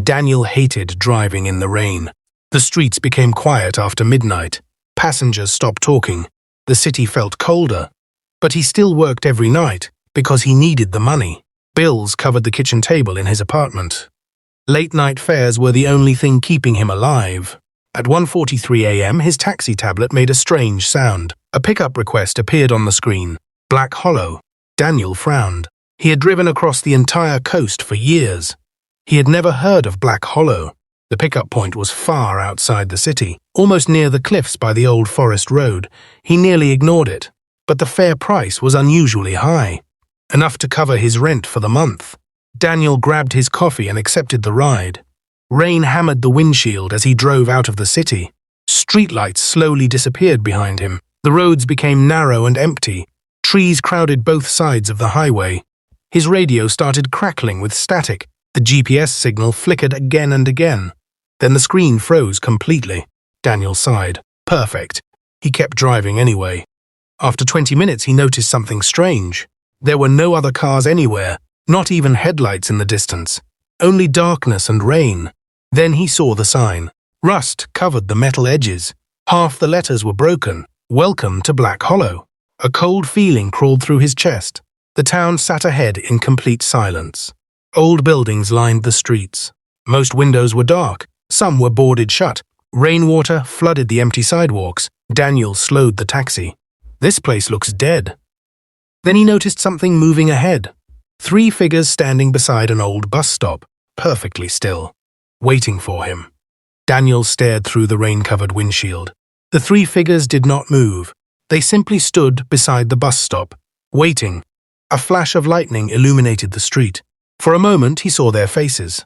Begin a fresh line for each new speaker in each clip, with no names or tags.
Daniel hated driving in the rain. The streets became quiet after midnight. Passengers stopped talking. The city felt colder. But he still worked every night because he needed the money. Bills covered the kitchen table in his apartment. Late-night fares were the only thing keeping him alive. At 1:43 a.m., his taxi tablet made a strange sound. A pickup request appeared on the screen. Black Hollow. Daniel frowned. He had driven across the entire coast for years. He had never heard of Black Hollow. The pickup point was far outside the city, almost near the cliffs by the old forest road. He nearly ignored it. But the fare price was unusually high, enough to cover his rent for the month. Daniel grabbed his coffee and accepted the ride. Rain hammered the windshield as he drove out of the city. Streetlights slowly disappeared behind him. The roads became narrow and empty. Trees crowded both sides of the highway. His radio started crackling with static. The GPS signal flickered again and again. Then the screen froze completely. Daniel sighed. Perfect. He kept driving anyway. After 20 minutes, he noticed something strange. There were no other cars anywhere, not even headlights in the distance. Only darkness and rain. Then he saw the sign. Rust covered the metal edges. Half the letters were broken. Welcome to Black Hollow. A cold feeling crawled through his chest. The town sat ahead in complete silence. Old buildings lined the streets. Most windows were dark. Some were boarded shut. Rainwater flooded the empty sidewalks. Daniel slowed the taxi. This place looks dead. Then he noticed something moving ahead. 3 figures standing beside an old bus stop, perfectly still, waiting for him. Daniel stared through the rain-covered windshield. The 3 figures did not move. They simply stood beside the bus stop, waiting. A flash of lightning illuminated the street. For a moment, he saw their faces.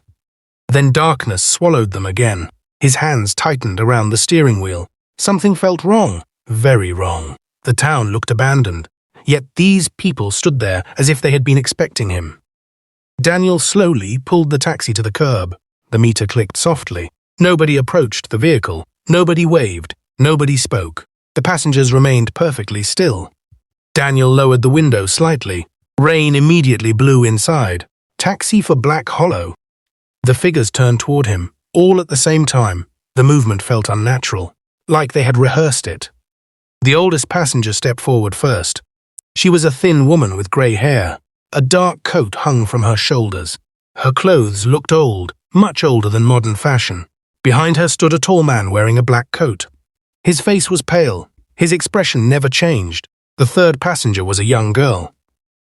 Then darkness swallowed them again. His hands tightened around the steering wheel. Something felt wrong, very wrong. The town looked abandoned. Yet these people stood there as if they had been expecting him. Daniel slowly pulled the taxi to the curb. The meter clicked softly. Nobody approached the vehicle. Nobody waved. Nobody spoke. The passengers remained perfectly still. Daniel lowered the window slightly. Rain immediately blew inside. Taxi for Black Hollow. The figures turned toward him, all at the same time. The movement felt unnatural, like they had rehearsed it. The oldest passenger stepped forward first. She was a thin woman with grey hair. A dark coat hung from her shoulders. Her clothes looked old, much older than modern fashion. Behind her stood a tall man wearing a black coat. His face was pale. His expression never changed. The third passenger was a young girl.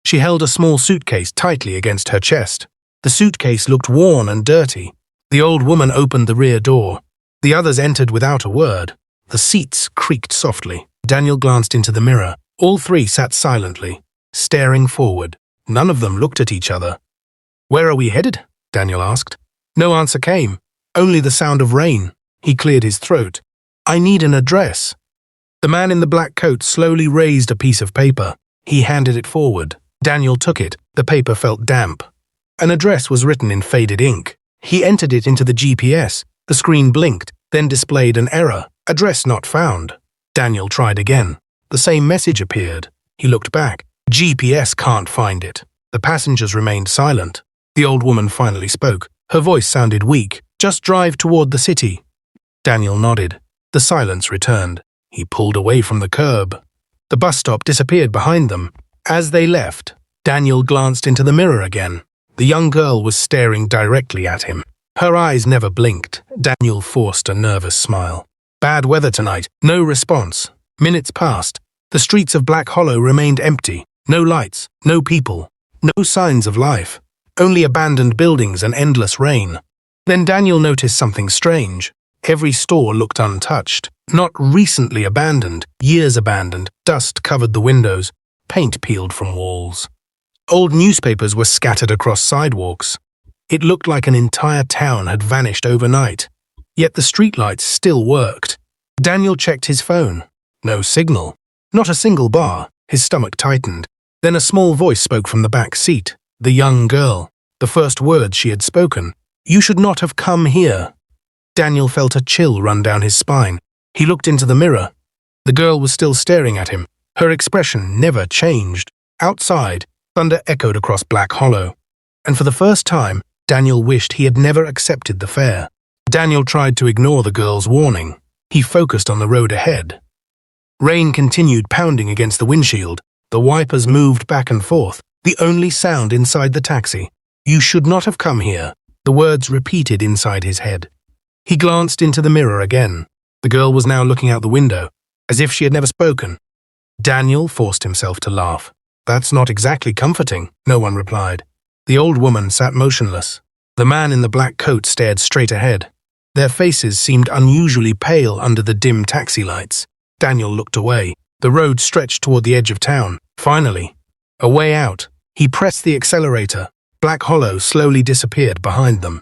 She held a small suitcase tightly against her chest. The suitcase looked worn and dirty. The old woman opened the rear door. The others entered without a word. The seats creaked softly. Daniel glanced into the mirror. All 3 sat silently, staring forward. None of them looked at each other. "Where are we headed?" Daniel asked. No answer came, only the sound of rain. He cleared his throat. "I need an address." The man in the black coat slowly raised a piece of paper. He handed it forward. Daniel took it. The paper felt damp. An address was written in faded ink. He entered it into the GPS. The screen blinked, then displayed an error. Address not found. Daniel tried again. The same message appeared. He looked back. GPS can't find it. The passengers remained silent. The old woman finally spoke. Her voice sounded weak. "Just drive toward the city." Daniel nodded. The silence returned. He pulled away from the curb. The bus stop disappeared behind them. As they left, Daniel glanced into the mirror again. The young girl was staring directly at him. Her eyes never blinked. Daniel forced a nervous smile. Bad weather tonight. No response. Minutes passed. The streets of Black Hollow remained empty. No lights, no people, no signs of life. Only abandoned buildings and endless rain. Then Daniel noticed something strange. Every store looked untouched. Not recently abandoned, years abandoned. Dust covered the windows. Paint peeled from walls. Old newspapers were scattered across sidewalks. It looked like an entire town had vanished overnight. Yet the streetlights still worked. Daniel checked his phone. No signal. Not a single bar. His stomach tightened. Then a small voice spoke from the back seat. The young girl. The first words she had spoken. "You should not have come here." Daniel felt a chill run down his spine. He looked into the mirror. The girl was still staring at him. Her expression never changed. Outside, thunder echoed across Black Hollow. And for the first time, Daniel wished he had never accepted the fare. Daniel tried to ignore the girl's warning. He focused on the road ahead. Rain continued pounding against the windshield. The wipers moved back and forth, the only sound inside the taxi. "You should not have come here," the words repeated inside his head. He glanced into the mirror again. The girl was now looking out the window, as if she had never spoken. Daniel forced himself to laugh. "That's not exactly comforting," no one replied. The old woman sat motionless. The man in the black coat stared straight ahead. Their faces seemed unusually pale under the dim taxi lights. Daniel looked away. The road stretched toward the edge of town. Finally, a way out. He pressed the accelerator. Black Hollow slowly disappeared behind them.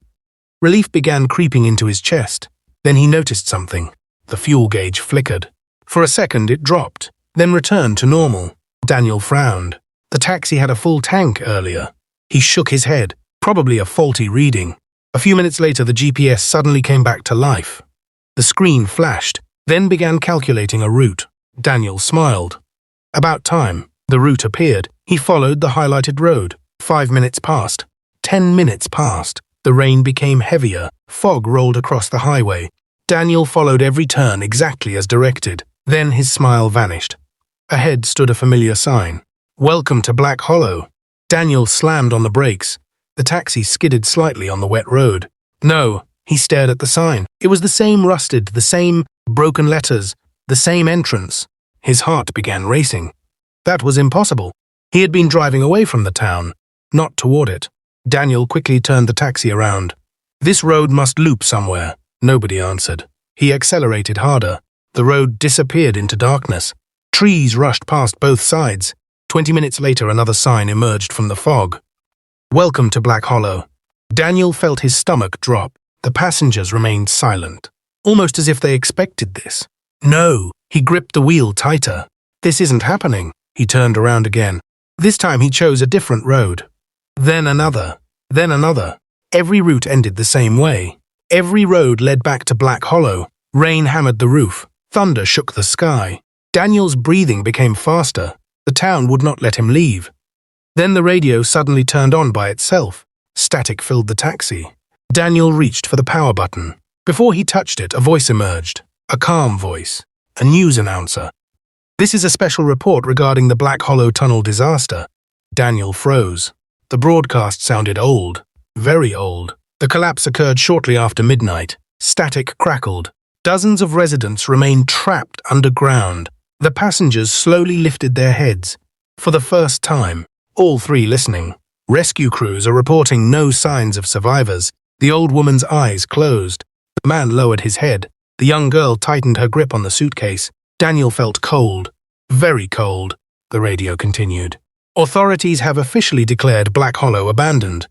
Relief began creeping into his chest. Then he noticed something. The fuel gauge flickered. For a second it dropped, then returned to normal. Daniel frowned. The taxi had a full tank earlier. He shook his head, probably a faulty reading. A few minutes later, the GPS suddenly came back to life. The screen flashed, then began calculating a route. Daniel smiled. About time. The route appeared. He followed the highlighted road. 5 minutes passed. 10 minutes passed. The rain became heavier. Fog rolled across the highway. Daniel followed every turn exactly as directed. Then his smile vanished. Ahead stood a familiar sign. "Welcome to Black Hollow." Daniel slammed on the brakes. The taxi skidded slightly on the wet road. No, he stared at the sign. It was the same rusted, the same broken letters, the same entrance. His heart began racing. That was impossible. He had been driving away from the town, not toward it. Daniel quickly turned the taxi around. This road must loop somewhere. Nobody answered. He accelerated harder. The road disappeared into darkness. Trees rushed past both sides. 20 minutes later, another sign emerged from the fog. "Welcome to Black Hollow." Daniel felt his stomach drop. The passengers remained silent, almost as if they expected this. No, he gripped the wheel tighter. This isn't happening. He turned around again. This time he chose a different road. Then another. Then another. Every route ended the same way. Every road led back to Black Hollow. Rain hammered the roof. Thunder shook the sky. Daniel's breathing became faster. The town would not let him leave. Then the radio suddenly turned on by itself. Static filled the taxi. Daniel reached for the power button. Before he touched it, a voice emerged. A calm voice. A news announcer. "This is a special report regarding the Black Hollow Tunnel disaster." Daniel froze. The broadcast sounded old. Very old. The collapse occurred shortly after midnight. Static crackled. Dozens of residents remained trapped underground. The passengers slowly lifted their heads. For the first time, all three listening. Rescue crews are reporting no signs of survivors. The old woman's eyes closed. The man lowered his head. The young girl tightened her grip on the suitcase. Daniel felt cold. Very cold. The radio continued. "Authorities have officially declared Black Hollow abandoned."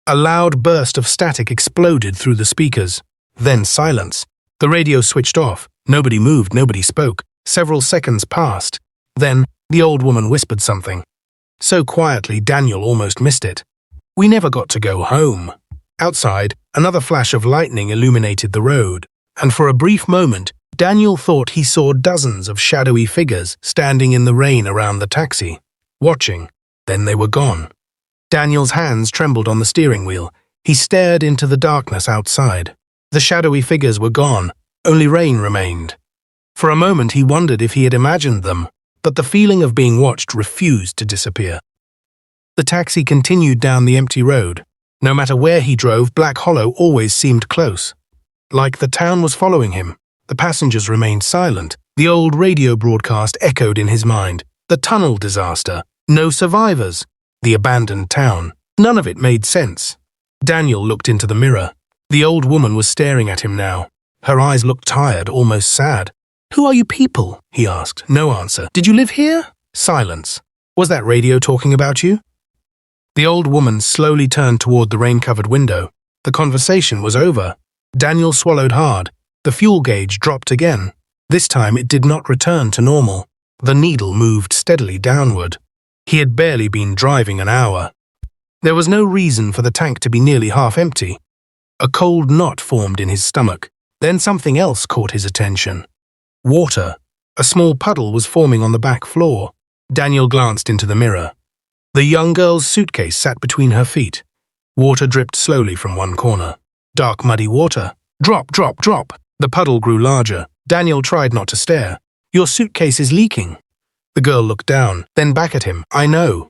A loud burst of static exploded through the speakers. Then silence. The radio switched off. Nobody moved, nobody spoke. Several seconds passed. Then the old woman whispered something. So quietly, Daniel almost missed it. "We never got to go home." Outside, another flash of lightning illuminated the road, and for a brief moment, Daniel thought he saw dozens of shadowy figures standing in the rain around the taxi, watching. Then they were gone. Daniel's hands trembled on the steering wheel. He stared into the darkness outside. The shadowy figures were gone. Only rain remained. For a moment he wondered if he had imagined them, but the feeling of being watched refused to disappear. The taxi continued down the empty road. No matter where he drove, Black Hollow always seemed close. Like the town was following him. The passengers remained silent. The old radio broadcast echoed in his mind. The tunnel disaster. No survivors. The abandoned town. None of it made sense. Daniel looked into the mirror. The old woman was staring at him now. Her eyes looked tired, almost sad. "Who are you people?" he asked. No answer. "Did you live here?" Silence. "Was that radio talking about you?" The old woman slowly turned toward the rain-covered window. The conversation was over. Daniel swallowed hard. The fuel gauge dropped again. This time it did not return to normal. The needle moved steadily downward. He had barely been driving an hour. There was no reason for the tank to be nearly half empty. A cold knot formed in his stomach. Then something else caught his attention. Water. A small puddle was forming on the back floor. Daniel glanced into the mirror. The young girl's suitcase sat between her feet. Water dripped slowly from one corner. Dark, muddy water. Drop, drop, drop. The puddle grew larger. Daniel tried not to stare. Your suitcase is leaking. The girl looked down, then back at him. I know.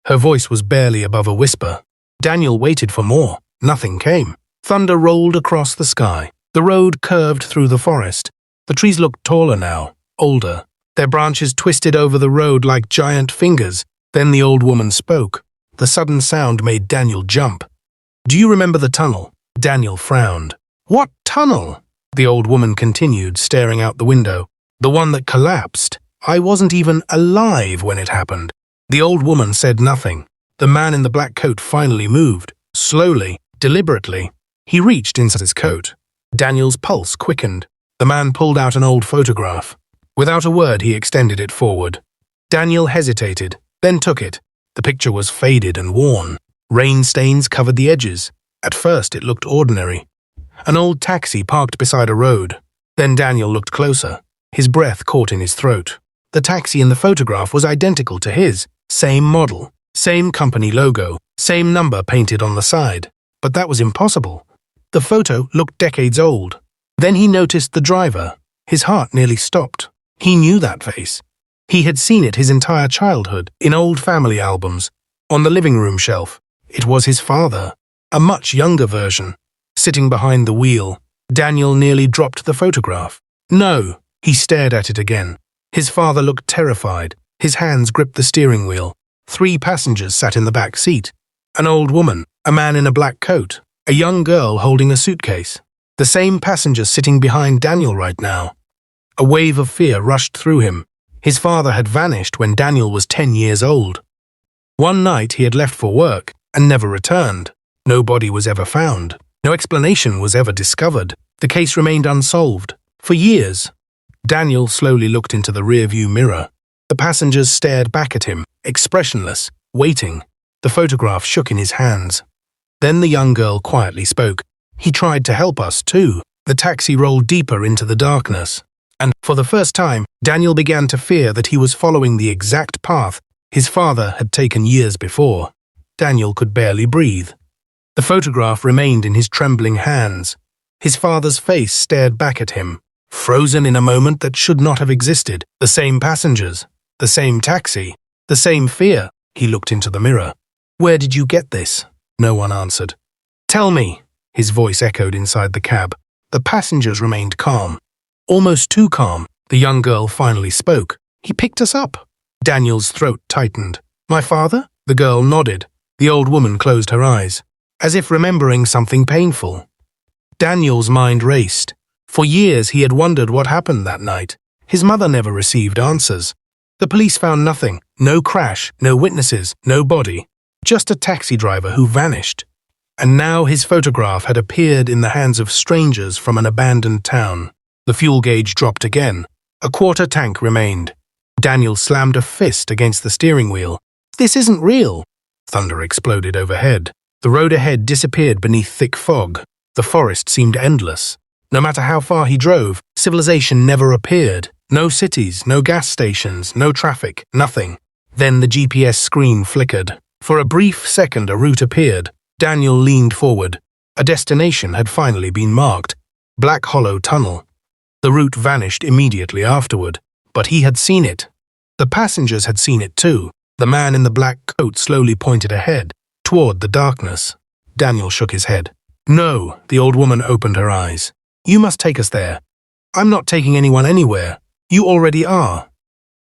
Her voice was barely above a whisper. Daniel waited for more. Nothing came. Thunder rolled across the sky. The road curved through the forest. The trees looked taller now, older. Their branches twisted over the road like giant fingers. Then the old woman spoke. The sudden sound made Daniel jump. Do you remember the tunnel? Daniel frowned. What tunnel? The old woman continued, staring out the window. The one that collapsed. I wasn't even alive when it happened. The old woman said nothing. The man in the black coat finally moved. Slowly, deliberately. He reached inside his coat. Daniel's pulse quickened. The man pulled out an old photograph. Without a word, he extended it forward. Daniel hesitated, then took it. The picture was faded and worn. Rain stains covered the edges. At first, it looked ordinary. An old taxi parked beside a road. Then Daniel looked closer. His breath caught in his throat. The taxi in the photograph was identical to his. Same model, same company logo, same number painted on the side. But that was impossible. The photo looked decades old. Then he noticed the driver. His heart nearly stopped. He knew that face. He had seen it his entire childhood, in old family albums, on the living room shelf. It was his father, a much younger version. Sitting behind the wheel, Daniel nearly dropped the photograph. No, he stared at it again. His father looked terrified. His hands gripped the steering wheel. 3 passengers sat in the back seat. An old woman, a man in a black coat, a young girl holding a suitcase. The same passengers sitting behind Daniel right now. A wave of fear rushed through him. His father had vanished when Daniel was 10 years old. One night he had left for work and never returned. No body was ever found. No explanation was ever discovered. The case remained unsolved. For years. Daniel slowly looked into the rearview mirror. The passengers stared back at him, expressionless, waiting. The photograph shook in his hands. Then the young girl quietly spoke. He tried to help us, too. The taxi rolled deeper into the darkness. And for the first time, Daniel began to fear that he was following the exact path his father had taken years before. Daniel could barely breathe. The photograph remained in his trembling hands. His father's face stared back at him, frozen in a moment that should not have existed. The same passengers, the same taxi, the same fear. He looked into the mirror. Where did you get this? No one answered. Tell me, his voice echoed inside the cab. The passengers remained calm. Almost too calm. The young girl finally spoke. He picked us up. Daniel's throat tightened. My father? The girl nodded. The old woman closed her eyes, as if remembering something painful. Daniel's mind raced. For years he had wondered what happened that night. His mother never received answers. The police found nothing. No crash, no witnesses, no body. Just a taxi driver who vanished. And now his photograph had appeared in the hands of strangers from an abandoned town. The fuel gauge dropped again. A quarter tank remained. Daniel slammed a fist against the steering wheel. This isn't real. Thunder exploded overhead. The road ahead disappeared beneath thick fog. The forest seemed endless. No matter how far he drove, civilization never appeared. No cities, no gas stations, no traffic, nothing. Then the GPS screen flickered. For a brief second a route appeared. Daniel leaned forward. A destination had finally been marked. Black Hollow Tunnel. The route vanished immediately afterward, but he had seen it. The passengers had seen it too. The man in the black coat slowly pointed ahead, toward the darkness. Daniel shook his head. No, the old woman opened her eyes. You must take us there. I'm not taking anyone anywhere. You already are.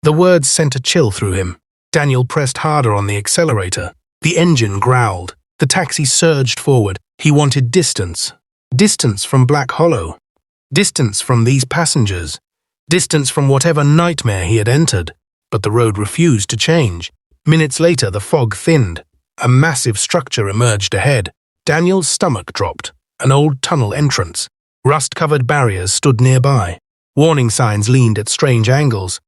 The words sent a chill through him. Daniel pressed harder on the accelerator. The engine growled. The taxi surged forward. He wanted distance. Distance from Black Hollow. Distance from these passengers. Distance from whatever nightmare he had entered. But the road refused to change. Minutes later, the fog thinned. A massive structure emerged ahead. Daniel's stomach dropped. An old tunnel entrance. Rust-covered barriers stood nearby. Warning signs leaned at strange angles.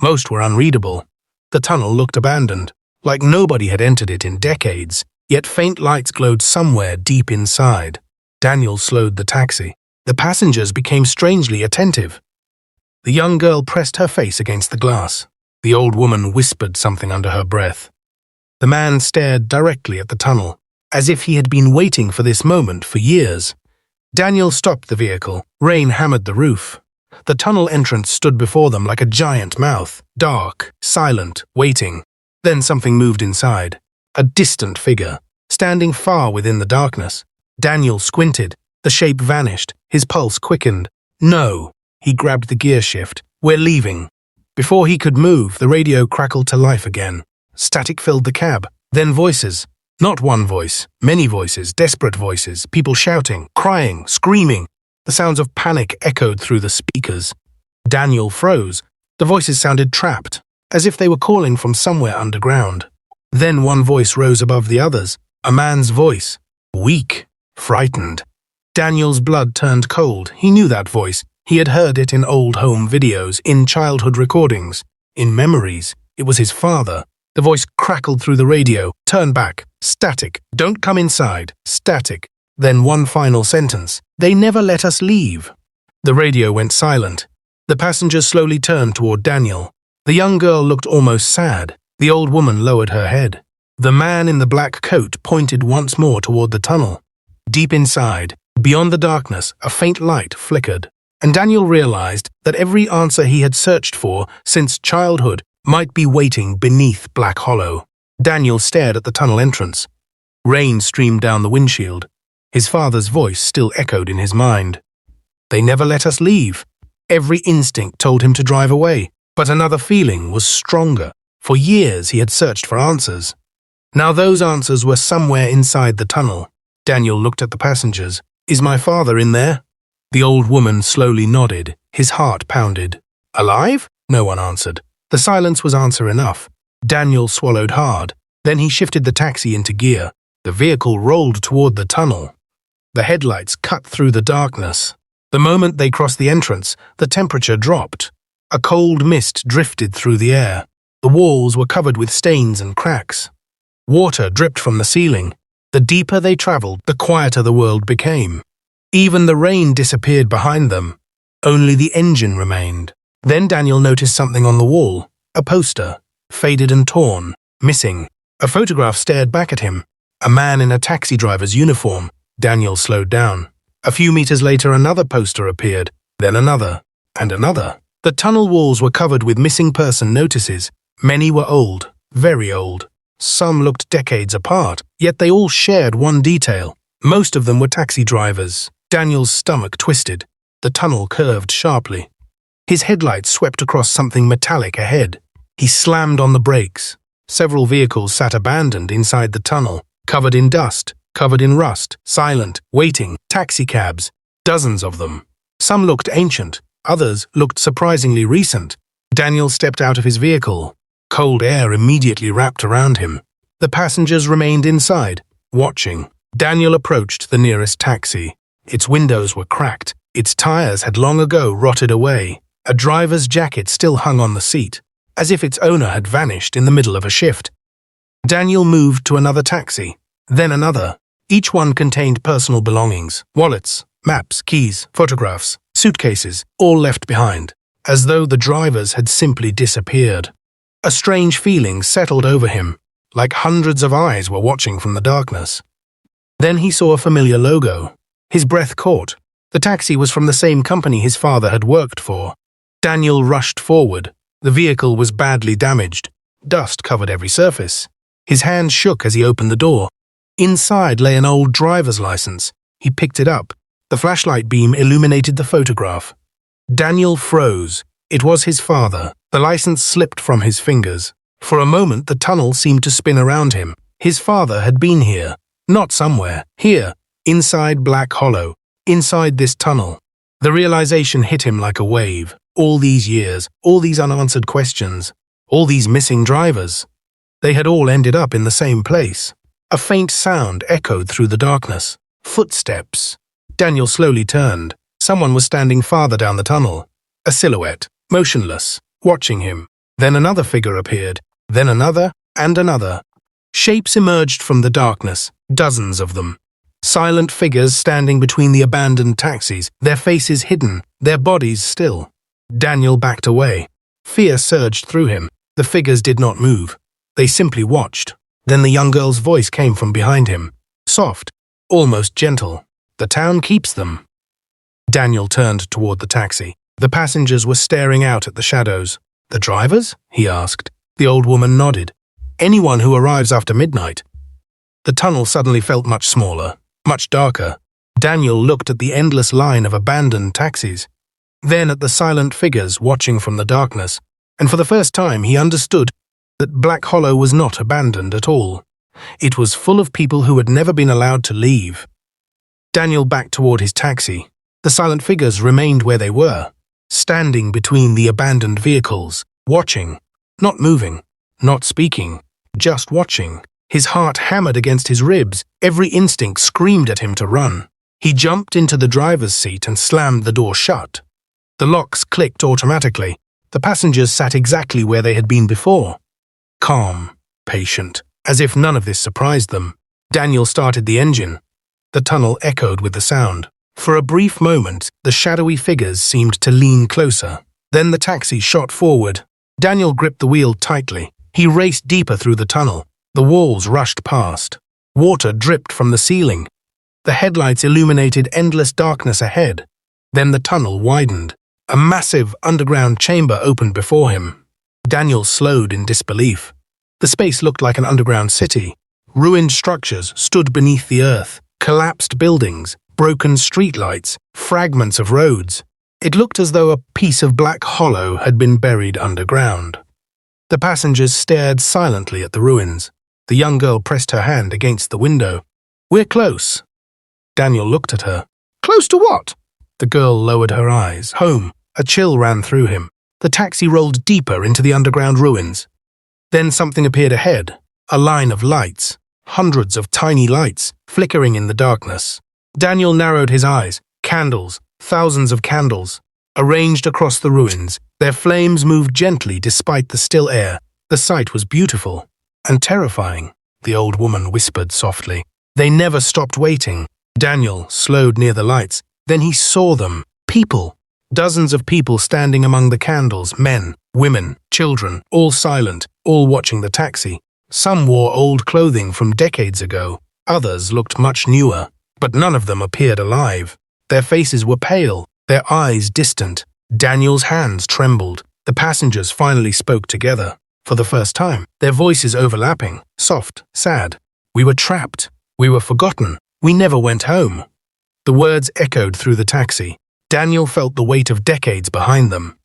Most were unreadable. The tunnel looked abandoned, like nobody had entered it in decades, yet faint lights glowed somewhere deep inside. Daniel slowed the taxi. The passengers became strangely attentive. The young girl pressed her face against the glass. The old woman whispered something under her breath. The man stared directly at the tunnel. as if he had been waiting for this moment for years. Daniel stopped the vehicle. Rain hammered the roof. The tunnel entrance stood before them like a giant mouth, dark, silent, waiting. Then something moved inside. A distant figure, standing far within the darkness. Daniel squinted. The shape vanished. His pulse quickened. No! He grabbed the gear shift. We're leaving. Before he could move, the radio crackled to life again. Static filled the cab. Then voices. Not one voice, many voices, desperate voices, people shouting, crying, screaming. The sounds of panic echoed through the speakers. Daniel froze. The voices sounded trapped, as if they were calling from somewhere underground. Then one voice rose above the others, a man's voice, weak, frightened. Daniel's blood turned cold. He knew that voice. He had heard it in old home videos, in childhood recordings, in memories. It was his father. The voice crackled through the radio. Turn back. Static. Don't come inside. Static. Then one final sentence. They never let us leave. The radio went silent. The passengers slowly turned toward Daniel. The young girl looked almost sad. The old woman lowered her head. The man in the black coat pointed once more toward the tunnel. Deep inside, beyond the darkness, a faint light flickered. And Daniel realized that every answer he had searched for since childhood might be waiting beneath Black Hollow. Daniel stared at the tunnel entrance. Rain streamed down the windshield. His father's voice still echoed in his mind. They never let us leave. Every instinct told him to drive away, but another feeling was stronger. For years he had searched for answers. Now those answers were somewhere inside the tunnel. Daniel looked at the passengers. Is my father in there? The old woman slowly nodded. His heart pounded. Alive? No one answered. The silence was answer enough. Daniel swallowed hard. Then he shifted the taxi into gear. The vehicle rolled toward the tunnel. The headlights cut through the darkness. The moment they crossed the entrance, the temperature dropped. A cold mist drifted through the air. The walls were covered with stains and cracks. Water dripped from the ceiling. The deeper they traveled, the quieter the world became. Even the rain disappeared behind them. Only the engine remained. Then Daniel noticed something on the wall. A poster, faded and torn, missing. A photograph stared back at him. A man in a taxi driver's uniform. Daniel slowed down. A few meters later, another poster appeared, then another, and another. The tunnel walls were covered with missing person notices. Many were old, very old. Some looked decades apart, yet they all shared one detail. Most of them were taxi drivers. Daniel's stomach twisted. The tunnel curved sharply. His headlights swept across something metallic ahead. He slammed on the brakes. Several vehicles sat abandoned inside the tunnel, covered in dust, covered in rust, silent, waiting, taxicabs, dozens of them. Some looked ancient, others looked surprisingly recent. Daniel stepped out of his vehicle. Cold air immediately wrapped around him. The passengers remained inside, watching. Daniel approached the nearest taxi. Its windows were cracked. Its tires had long ago rotted away. A driver's jacket still hung on the seat, as if its owner had vanished in the middle of a shift. Daniel moved to another taxi, then another. Each one contained personal belongings, wallets, maps, keys, photographs, suitcases, all left behind, as though the drivers had simply disappeared. A strange feeling settled over him, like hundreds of eyes were watching from the darkness. Then he saw a familiar logo. His breath caught. The taxi was from the same company his father had worked for. Daniel rushed forward. The vehicle was badly damaged. Dust covered every surface. His hand shook as he opened the door. Inside lay an old driver's license. He picked it up. The flashlight beam illuminated the photograph. Daniel froze. It was his father. The license slipped from his fingers. For a moment, the tunnel seemed to spin around him. His father had been here. Not somewhere. Here. Inside Black Hollow. Inside this tunnel. The realization hit him like a wave. All these years, all these unanswered questions, all these missing drivers. They had all ended up in the same place. A faint sound echoed through the darkness. Footsteps. Daniel slowly turned. Someone was standing farther down the tunnel. A silhouette, motionless, watching him. Then another figure appeared. Then another, and another. Shapes emerged from the darkness, dozens of them. Silent figures standing between the abandoned taxis, their faces hidden, their bodies still. Daniel backed away. Fear surged through him. The figures did not move. They simply watched. Then the young girl's voice came from behind him. Soft, almost gentle. The town keeps them. Daniel turned toward the taxi. The passengers were staring out at the shadows. The drivers? He asked. The old woman nodded. Anyone who arrives after midnight. The tunnel suddenly felt much smaller, much darker. Daniel looked at the endless line of abandoned taxis, then at the silent figures watching from the darkness, and for the first time he understood that Black Hollow was not abandoned at all. It was full of people who had never been allowed to leave. Daniel backed toward his taxi. The silent figures remained where they were, standing between the abandoned vehicles, watching, not moving, not speaking, just watching. His heart hammered against his ribs. Every instinct screamed at him to run. He jumped into the driver's seat and slammed the door shut. The locks clicked automatically. The passengers sat exactly where they had been before. Calm, patient, as if none of this surprised them. Daniel started the engine. The tunnel echoed with the sound. For a brief moment, the shadowy figures seemed to lean closer. Then the taxi shot forward. Daniel gripped the wheel tightly. He raced deeper through the tunnel. The walls rushed past. Water dripped from the ceiling. The headlights illuminated endless darkness ahead. Then the tunnel widened. A massive underground chamber opened before him. Daniel slowed in disbelief. The space looked like an underground city. Ruined structures stood beneath the earth. Collapsed buildings, broken streetlights, fragments of roads. It looked as though a piece of Black Hollow had been buried underground. The passengers stared silently at the ruins. The young girl pressed her hand against the window. "We're close." Daniel looked at her. "Close to what?" The girl lowered her eyes. "Home." A chill ran through him. The taxi rolled deeper into the underground ruins. Then something appeared ahead. A line of lights. Hundreds of tiny lights, flickering in the darkness. Daniel narrowed his eyes. Candles. Thousands of candles. Arranged across the ruins. Their flames moved gently despite the still air. The sight was beautiful. And terrifying, the old woman whispered softly. They never stopped waiting. Daniel slowed near the lights. Then he saw them. People. Dozens of people standing among the candles. Men, women, children, all silent, all watching the taxi. Some wore old clothing from decades ago. Others looked much newer. But none of them appeared alive. Their faces were pale, their eyes distant. Daniel's hands trembled. The passengers finally spoke together. For the first time, their voices overlapping, soft, sad. "We were trapped. We were forgotten. We never went home." The words echoed through the taxi. Daniel felt the weight of decades behind them.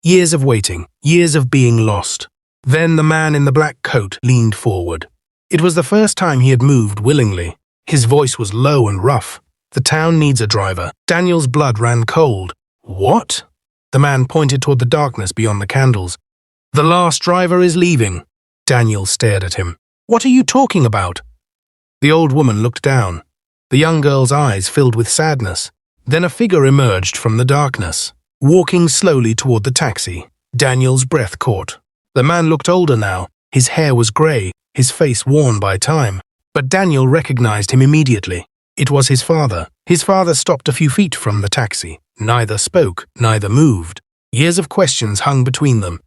Years of waiting, years of being lost. Then the man in the black coat leaned forward. It was the first time he had moved willingly. His voice was low and rough. "The town needs a driver." Daniel's blood ran cold. "What?" The man pointed toward the darkness beyond the candles. "The last driver is leaving." Daniel stared at him. "What are you talking about?" The old woman looked down. The young girl's eyes filled with sadness. Then a figure emerged from the darkness, walking slowly toward the taxi. Daniel's breath caught. The man looked older now. His hair was grey, his face worn by time. But Daniel recognized him immediately. It was his father. His father stopped a few feet from the taxi. Neither spoke, neither moved. Years of questions hung between them.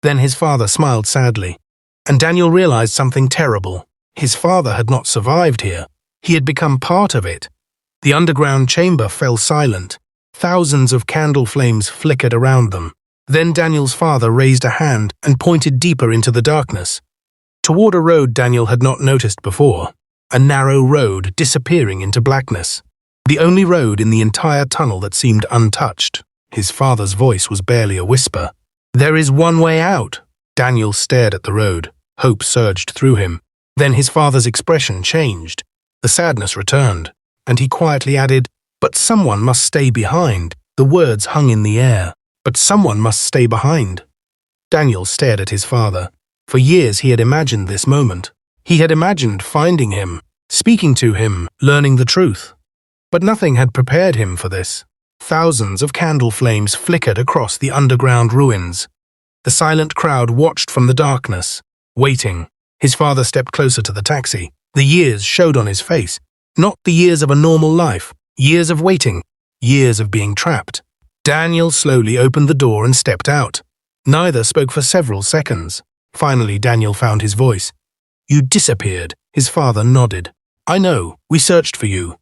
Then his father smiled sadly. And Daniel realized something terrible. His father had not survived here. He had become part of it. The underground chamber fell silent. Thousands of candle flames flickered around them. Then Daniel's father raised a hand and pointed deeper into the darkness, toward a road Daniel had not noticed before. A narrow road disappearing into blackness. The only road in the entire tunnel that seemed untouched. His father's voice was barely a whisper. "There is one way out." Daniel stared at the road. Hope surged through him. Then his father's expression changed. The sadness returned, and he quietly added, "But someone must stay behind." The words hung in the air. But someone must stay behind. Daniel stared at his father. For years he had imagined this moment. He had imagined finding him, speaking to him, learning the truth. But nothing had prepared him for this. Thousands of candle flames flickered across the underground ruins. The silent crowd watched from the darkness, waiting. His father stepped closer to the taxi. The years showed on his face. Not the years of a normal life. Years of waiting. Years of being trapped. Daniel slowly opened the door and stepped out. Neither spoke for several seconds. Finally, Daniel found his voice. "You disappeared." His father nodded. I know, we searched for you.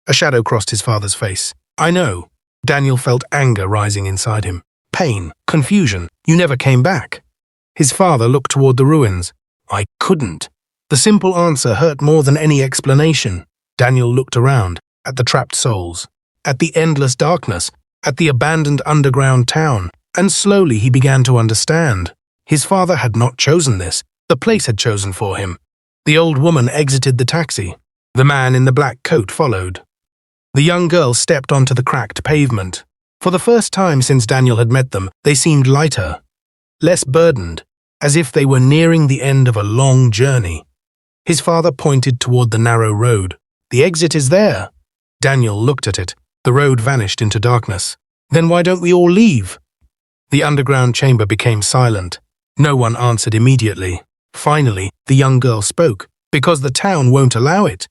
A shadow crossed his father's face. I know. Daniel felt anger rising inside him. Pain, confusion. You never came back. His father looked toward the ruins. I couldn't. The simple answer hurt more than any explanation. Daniel looked around, at the trapped souls, at the endless darkness, at the abandoned underground town, and slowly he began to understand. His father had not chosen this. The place had chosen for him. The old woman exited the taxi. The man in the black coat followed. The young girl stepped onto the cracked pavement. For the first time since Daniel had met them, they seemed lighter, less burdened, as if they were nearing the end of a long journey. His father pointed toward the narrow road. The exit is there. Daniel looked at it. The road vanished into darkness. Then why don't we all leave? The underground chamber became silent. No one answered immediately. Finally, the young girl spoke. Because the town won't allow it.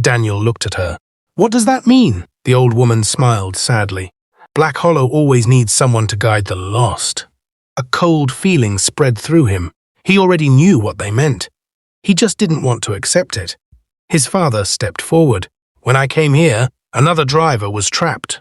Daniel looked at her. What does that mean? The old woman smiled sadly. Black Hollow always needs someone to guide the lost. A cold feeling spread through him. He already knew what they meant. He just didn't want to accept it. His father stepped forward. When I came here, another driver was trapped.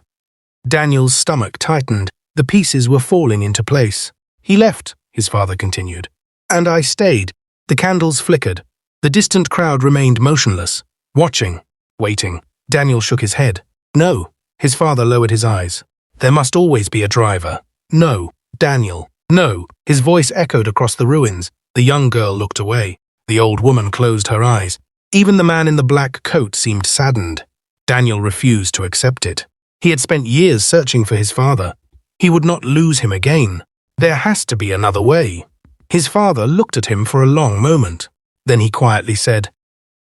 Daniel's stomach tightened. The pieces were falling into place. He left, his father continued. And I stayed. The candles flickered. The distant crowd remained motionless, watching, waiting. Daniel shook his head. No. His father lowered his eyes. There must always be a driver. No. Daniel. No. His voice echoed across the ruins. The young girl looked away. The old woman closed her eyes. Even the man in the black coat seemed saddened. Daniel refused to accept it. He had spent years searching for his father. He would not lose him again. There has to be another way. His father looked at him for a long moment. Then he quietly said,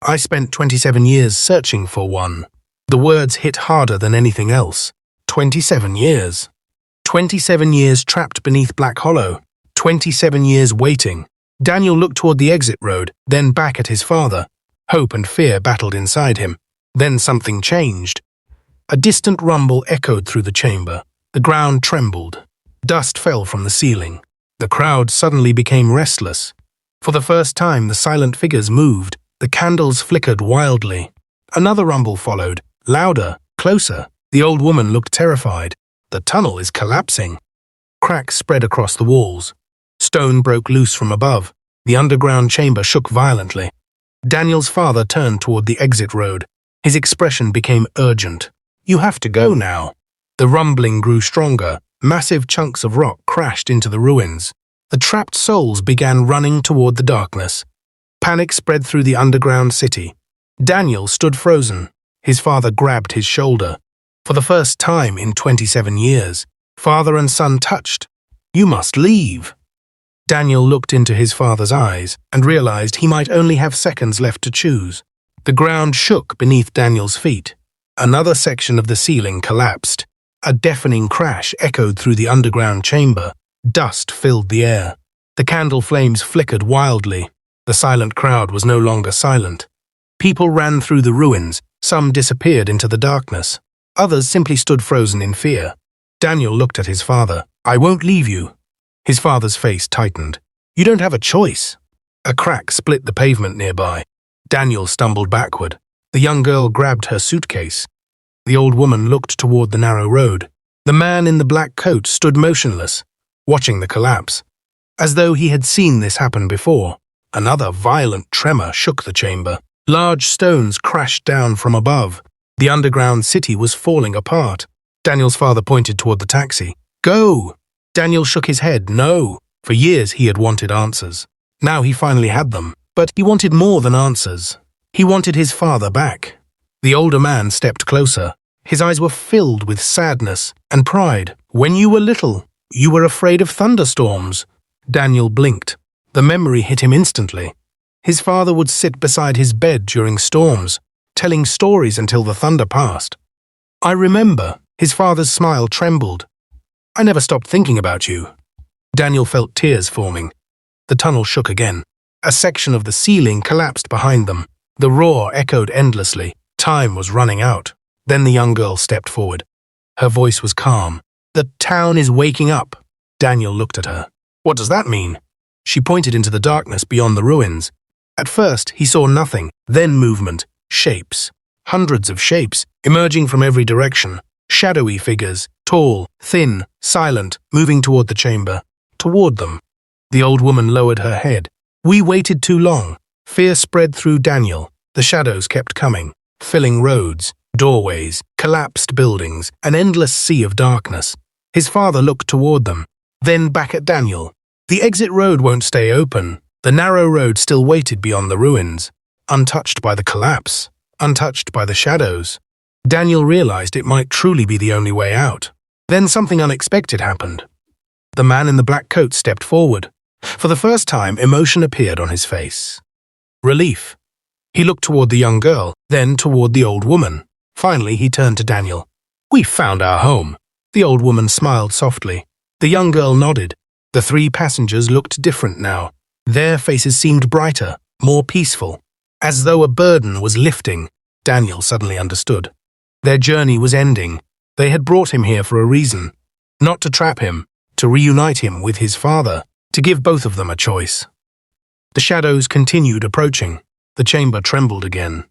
I spent 27 years searching for one. The words hit harder than anything else. 27 years. 27 years trapped beneath Black Hollow. 27 years waiting. Daniel looked toward the exit road, then back at his father. Hope and fear battled inside him. Then something changed. A distant rumble echoed through the chamber. The ground trembled. Dust fell from the ceiling. The crowd suddenly became restless. For the first time, the silent figures moved. The candles flickered wildly. Another rumble followed, louder, closer. The old woman looked terrified. The tunnel is collapsing. Cracks spread across the walls. Stone broke loose from above. The underground chamber shook violently. Daniel's father turned toward the exit road. His expression became urgent. You have to go now. The rumbling grew stronger. Massive chunks of rock crashed into the ruins. The trapped souls began running toward the darkness. Panic spread through the underground city. Daniel stood frozen. His father grabbed his shoulder. For the first time in 27 years, father and son touched. You must leave. Daniel looked into his father's eyes and realized he might only have seconds left to choose. The ground shook beneath Daniel's feet. Another section of the ceiling collapsed. A deafening crash echoed through the underground chamber. Dust filled the air. The candle flames flickered wildly. The silent crowd was no longer silent. People ran through the ruins. Some disappeared into the darkness. Others simply stood frozen in fear. Daniel looked at his father. I won't leave you. His father's face tightened. You don't have a choice. A crack split the pavement nearby. Daniel stumbled backward. The young girl grabbed her suitcase. The old woman looked toward the narrow road. The man in the black coat stood motionless, watching the collapse. As though he had seen this happen before, another violent tremor shook the chamber. Large stones crashed down from above. The underground city was falling apart. Daniel's father pointed toward the taxi. Go! Daniel shook his head. No. For years he had wanted answers. Now he finally had them. But he wanted more than answers. He wanted his father back. The older man stepped closer. His eyes were filled with sadness and pride. When you were little, you were afraid of thunderstorms. Daniel blinked. The memory hit him instantly. His father would sit beside his bed during storms, telling stories until the thunder passed. I remember. His father's smile trembled. I never stopped thinking about you. Daniel felt tears forming. The tunnel shook again. A section of the ceiling collapsed behind them. The roar echoed endlessly. Time was running out. Then the young girl stepped forward. Her voice was calm. The town is waking up. Daniel looked at her. What does that mean? She pointed into the darkness beyond the ruins. At first, he saw nothing, then movement. Shapes. Hundreds of shapes, emerging from every direction. Shadowy figures, tall, thin, silent, moving toward the chamber. Toward them. The old woman lowered her head. We waited too long. Fear spread through Daniel. The shadows kept coming, filling roads, doorways, collapsed buildings, an endless sea of darkness. His father looked toward them, then back at Daniel. The exit road won't stay open. The narrow road still waited beyond the ruins, untouched by the collapse, untouched by the shadows. Daniel realized it might truly be the only way out. Then something unexpected happened. The man in the black coat stepped forward. For the first time, emotion appeared on his face. Relief. He looked toward the young girl, then toward the old woman. Finally, he turned to Daniel. "We've found our home." The old woman smiled softly. The young girl nodded. The three passengers looked different now. Their faces seemed brighter, more peaceful. As though a burden was lifting, Daniel suddenly understood. Their journey was ending. They had brought him here for a reason. Not to trap him, to reunite him with his father, to give both of them a choice. The shadows continued approaching. The chamber trembled again.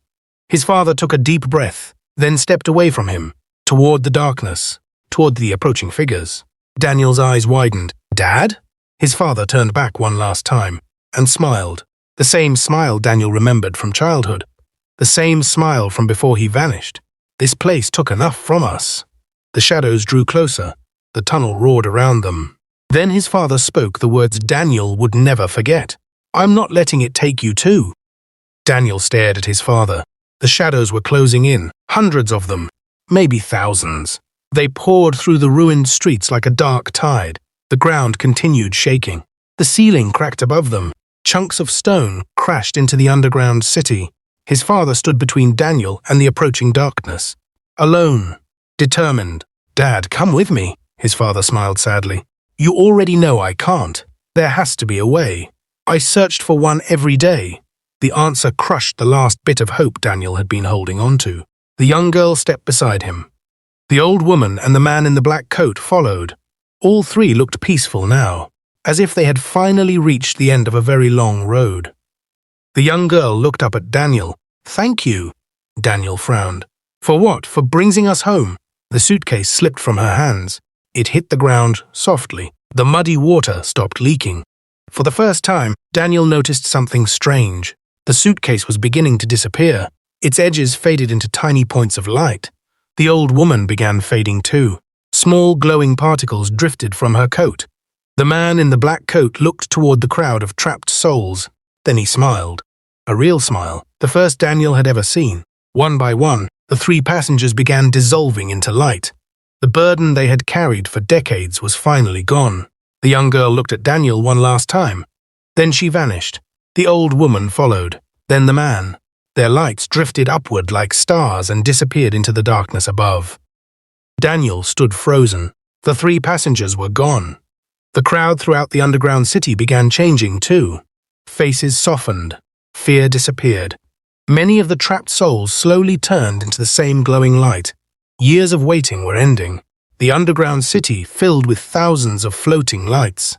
His father took a deep breath, then stepped away from him, toward the darkness, toward the approaching figures. Daniel's eyes widened. "Dad?" His father turned back one last time, and smiled. The same smile Daniel remembered from childhood. The same smile from before he vanished. "This place took enough from us." The shadows drew closer. The tunnel roared around them. Then his father spoke the words Daniel would never forget. "I'm not letting it take you too." Daniel stared at his father. The shadows were closing in, hundreds of them, maybe thousands. They poured through the ruined streets like a dark tide. The ground continued shaking. The ceiling cracked above them. Chunks of stone crashed into the underground city. His father stood between Daniel and the approaching darkness. Alone, determined. "Dad, come with me," his father smiled sadly. "You already know I can't. There has to be a way. I searched for one every day." The answer crushed the last bit of hope Daniel had been holding on to. The young girl stepped beside him. The old woman and the man in the black coat followed. All three looked peaceful now, as if they had finally reached the end of a very long road. The young girl looked up at Daniel. "Thank you." Daniel frowned. "For what? For bringing us home?" The suitcase slipped from her hands. It hit the ground softly. The muddy water stopped leaking. For the first time, Daniel noticed something strange. The suitcase was beginning to disappear. Its edges faded into tiny points of light. The old woman began fading too. Small glowing particles drifted from her coat. The man in the black coat looked toward the crowd of trapped souls. Then he smiled. A real smile, the first Daniel had ever seen. One by one, the three passengers began dissolving into light. The burden they had carried for decades was finally gone. The young girl looked at Daniel one last time. Then she vanished. The old woman followed. Then the man. Their lights drifted upward like stars and disappeared into the darkness above. Daniel stood frozen. The three passengers were gone. The crowd throughout the underground city began changing too. Faces softened. Fear disappeared. Many of the trapped souls slowly turned into the same glowing light. Years of waiting were ending. The underground city filled with thousands of floating lights.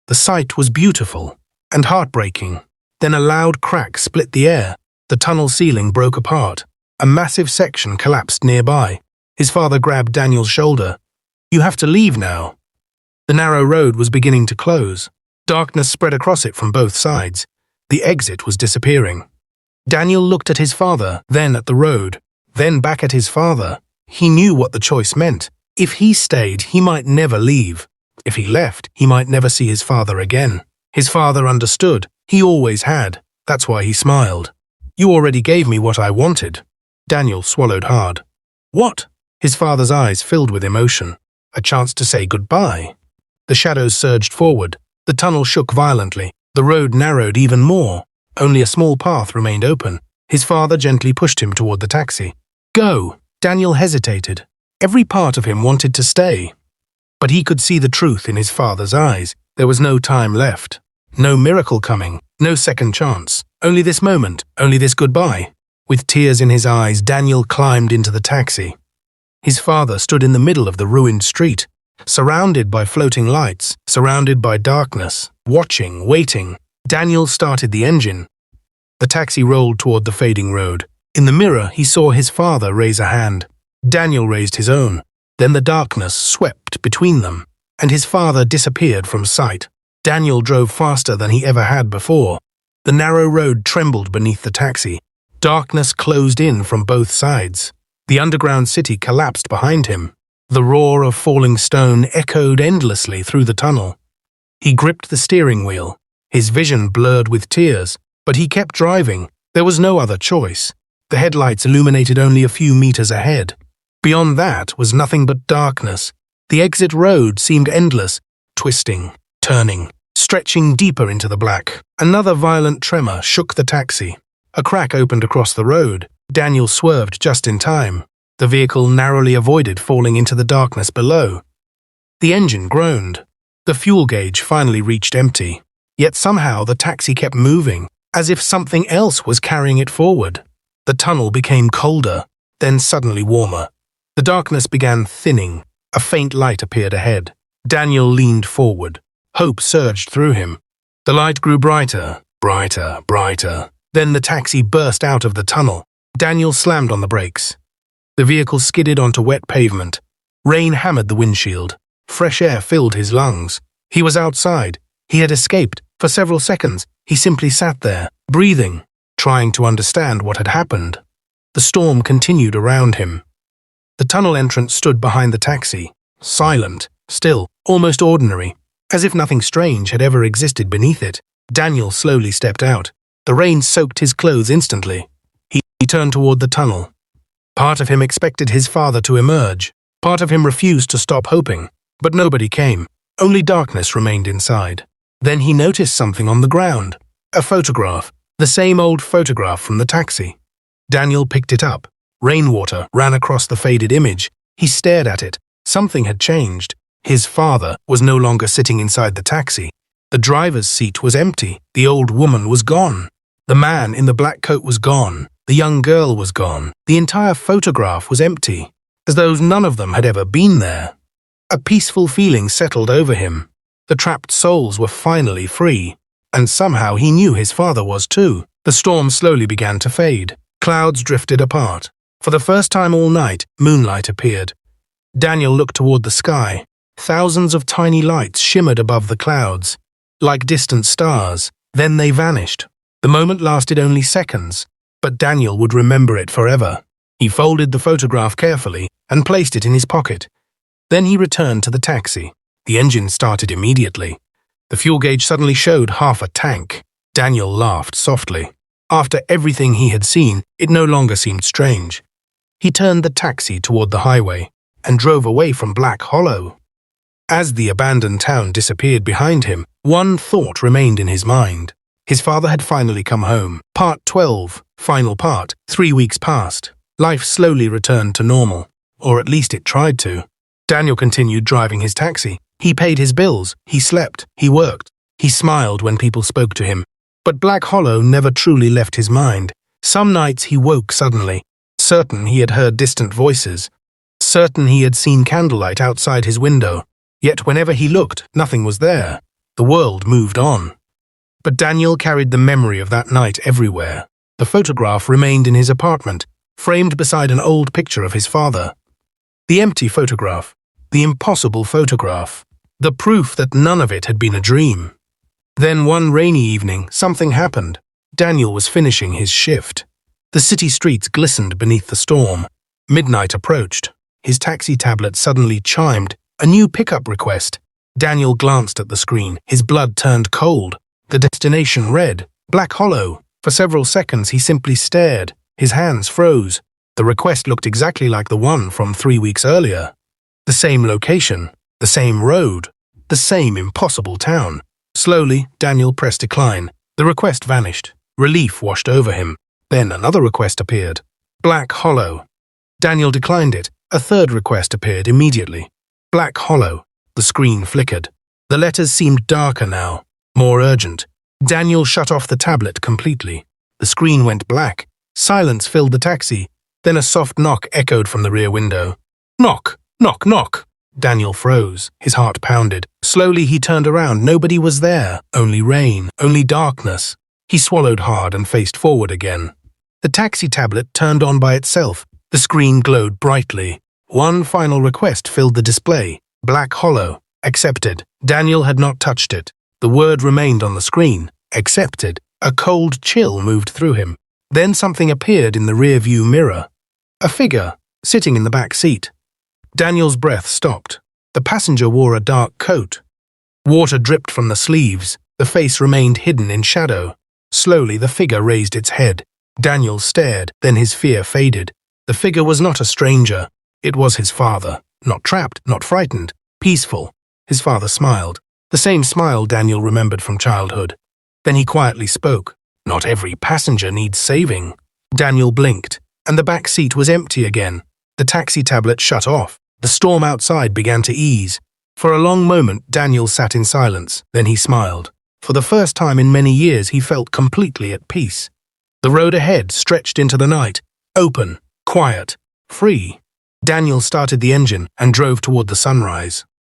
The sight was beautiful and heartbreaking. Then a loud crack split the air. The tunnel ceiling broke apart. A massive section collapsed nearby. His father grabbed Daniel's shoulder. "You have to leave now." The narrow road was beginning to close. Darkness spread across it from both sides. The exit was disappearing. Daniel looked at his father, then at the road, then back at his father. He knew what the choice meant. If he stayed, he might never leave. If he left, he might never see his father again. His father understood. He always had. That's why he smiled. "You already gave me what I wanted." Daniel swallowed hard. "What?" His father's eyes filled with emotion. A chance to say goodbye. The shadows surged forward. The tunnel shook violently. The road narrowed even more. Only a small path remained open. His father gently pushed him toward the taxi. "Go." Daniel hesitated. Every part of him wanted to stay. But he could see the truth in his father's eyes. There was no time left. No miracle coming. No second chance. Only this moment. Only this goodbye. With tears in his eyes, Daniel climbed into the taxi. His father stood in the middle of the ruined street, surrounded by floating lights, surrounded by darkness, watching, waiting. Daniel started the engine. The taxi rolled toward the fading road. In the mirror, he saw his father raise a hand. Daniel raised his own. Then the darkness swept between them, and his father disappeared from sight. Daniel drove faster than he ever had before. The narrow road trembled beneath the taxi. Darkness closed in from both sides. The underground city collapsed behind him. The roar of falling stone echoed endlessly through the tunnel. He gripped the steering wheel. His vision blurred with tears, but he kept driving. There was no other choice. The headlights illuminated only a few meters ahead. Beyond that was nothing but darkness. The exit road seemed endless, twisting, turning, stretching deeper into the black. Another violent tremor shook the taxi. A crack opened across the road. Daniel swerved just in time. The vehicle narrowly avoided falling into the darkness below. The engine groaned. The fuel gauge finally reached empty. Yet somehow the taxi kept moving, as if something else was carrying it forward. The tunnel became colder, then suddenly warmer. The darkness began thinning. A faint light appeared ahead. Daniel leaned forward. Hope surged through him. The light grew brighter, brighter, brighter. Then the taxi burst out of the tunnel. Daniel slammed on the brakes. The vehicle skidded onto wet pavement. Rain hammered the windshield. Fresh air filled his lungs. He was outside. He had escaped. For several seconds, he simply sat there, breathing, trying to understand what had happened. The storm continued around him. The tunnel entrance stood behind the taxi, silent, still, almost ordinary, as if nothing strange had ever existed beneath it. Daniel slowly stepped out. The rain soaked his clothes instantly. He turned toward the tunnel. Part of him expected his father to emerge. Part of him refused to stop hoping. But nobody came. Only darkness remained inside. Then he noticed something on the ground. A photograph. The same old photograph from the taxi. Daniel picked it up. Rainwater ran across the faded image. He stared at it. Something had changed. His father was no longer sitting inside the taxi. The driver's seat was empty. The old woman was gone. The man in the black coat was gone. The young girl was gone. The entire photograph was empty, as though none of them had ever been there. A peaceful feeling settled over him. The trapped souls were finally free. And somehow he knew his father was too. The storm slowly began to fade. Clouds drifted apart. For the first time all night, moonlight appeared. Daniel looked toward the sky. Thousands of tiny lights shimmered above the clouds, like distant stars. Then they vanished. The moment lasted only seconds, but Daniel would remember it forever. He folded the photograph carefully and placed it in his pocket. Then he returned to the taxi. The engine started immediately. The fuel gauge suddenly showed half a tank. Daniel laughed softly. After everything he had seen, it no longer seemed strange. He turned the taxi toward the highway and drove away from Black Hollow. As the abandoned town disappeared behind him, one thought remained in his mind. His father had finally come home. Part 12, final part. 3 weeks passed. Life slowly returned to normal, or at least it tried to. Daniel continued driving his taxi. He paid his bills, he slept, he worked. He smiled when people spoke to him. But Black Hollow never truly left his mind. Some nights he woke suddenly, certain he had heard distant voices, certain he had seen candlelight outside his window. Yet whenever he looked, nothing was there. The world moved on. But Daniel carried the memory of that night everywhere. The photograph remained in his apartment, framed beside an old picture of his father. The empty photograph, the impossible photograph, the proof that none of it had been a dream. Then one rainy evening, something happened. Daniel was finishing his shift. The city streets glistened beneath the storm. Midnight approached. His taxi tablet suddenly chimed. A new pickup request. Daniel glanced at the screen. His blood turned cold. The destination read, Black Hollow. For several seconds he simply stared. His hands froze. The request looked exactly like the one from 3 weeks earlier. The same location, the same road, the same impossible town. Slowly, Daniel pressed decline. The request vanished. Relief washed over him. Then another request appeared. Black Hollow. Daniel declined it. A third request appeared immediately. Black Hollow. The screen flickered. The letters seemed darker now, more urgent. Daniel shut off the tablet completely. The screen went black. Silence filled the taxi. Then a soft knock echoed from the rear window. Knock, knock, knock. Daniel froze. His heart pounded. Slowly he turned around. Nobody was there. Only rain, only darkness. He swallowed hard and faced forward again. The taxi tablet turned on by itself. The screen glowed brightly. One final request filled the display. Black Hollow. Accepted. Daniel had not touched it. The word remained on the screen. Accepted. A cold chill moved through him. Then something appeared in the rear-view mirror. A figure, sitting in the back seat. Daniel's breath stopped. The passenger wore a dark coat. Water dripped from the sleeves. The face remained hidden in shadow. Slowly, the figure raised its head. Daniel stared, then his fear faded. The figure was not a stranger. It was his father. Not trapped, not frightened. Peaceful. His father smiled. The same smile Daniel remembered from childhood. Then he quietly spoke. "Not every passenger needs saving." Daniel blinked, and the back seat was empty again. The taxi tablet shut off. The storm outside began to ease. For a long moment, Daniel sat in silence. Then he smiled. For the first time in many years, he felt completely at peace. The road ahead stretched into the night, open, quiet, free. Daniel started the engine and drove toward the sunrise.